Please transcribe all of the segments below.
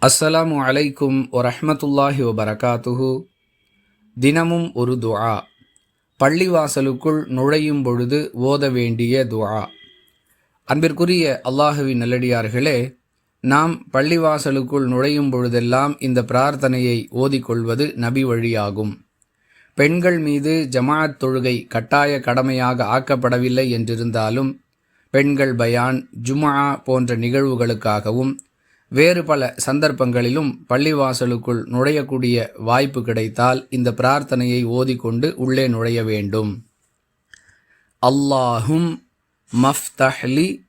அஸ்ஸலாமு அலைக்கும் வரஹ்மத்துல்லாஹி வபரகாத்துஹு. தினமும் ஒரு துஆ. பள்ளிவாசலுக்குள் நுழையும் பொழுது ஓத வேண்டிய துஆ. அன்பிற்குரிய அல்லாஹுவின் நல்லடியார்களே, நாம் பள்ளிவாசலுக்குள் நுழையும் பொழுதெல்லாம் இந்த பிரார்த்தனையை ஓதிக்கொள்வது நபி வழியாகும். பெண்கள் மீது ஜமாஅத் தொழுகை கட்டாய கடமையாக ஆக்கப்படவில்லை என்றிருந்தாலும், பெண்கள் பயான், ஜும்ஆ போன்ற நிகழ்வுகளுக்காகவும் வேறு பல சந்தர்ப்பங்களிலும் பள்ளிவாசலுக்குள் நுழையக்கூடிய வாய்ப்பு கிடைத்தால் இந்த பிரார்த்தனையை ஓதிக்கொண்டு உள்ளே நுழைய வேண்டும். அல்லாஹும் மஃப்தஹ்லி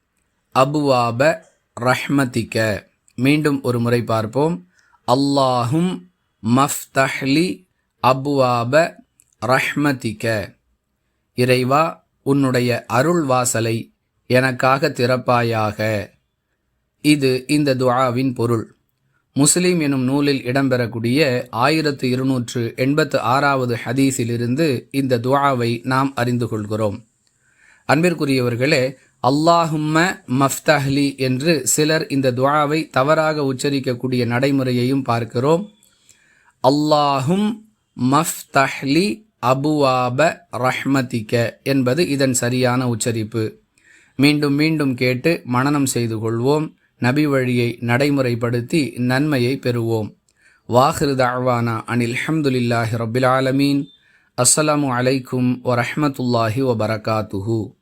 அபுவாப ரஹ்மதிக. மீண்டும் ஒரு முறை பார்ப்போம். அல்லாஹும் மஃப்தஹ்லி அபுவாப ரஹ்மதிக. இறைவா, உன்னுடைய அருள் வாசலை எனக்காக திறப்பாயாக. இது இந்த துஆவின் பொருள். முஸ்லிம் எனும் நூலில் இடம்பெறக்கூடிய 1286வது ஹதீஸிலிருந்து இந்த துஆவை நாம் அறிந்து கொள்கிறோம். அன்பிற்குரியவர்களே, அல்லாஹும்ம மஃப்தஹ்லி என்று சிலர் இந்த துஆவை தவறாக உச்சரிக்கக்கூடிய நடைமுறையையும் பார்க்கிறோம். அல்லாஹும் மஃப்தஹ்லி அபுவாப ரஹ்மதிக என்பது இதன் சரியான உச்சரிப்பு. மீண்டும் மீண்டும் கேட்டு மனனம் செய்து கொள்வோம். நபி வழியை நடைமுறைப்படுத்தி நன்மையை பெறுவோம். வாஹிரு தஅவானா அனில் ஹம்துலில்லாஹி ரப்பில் ஆலமீன். அஸ்ஸலாமு அலைக்கும் வரஹ்மத்துல்லாஹி வபரகாத்துஹு.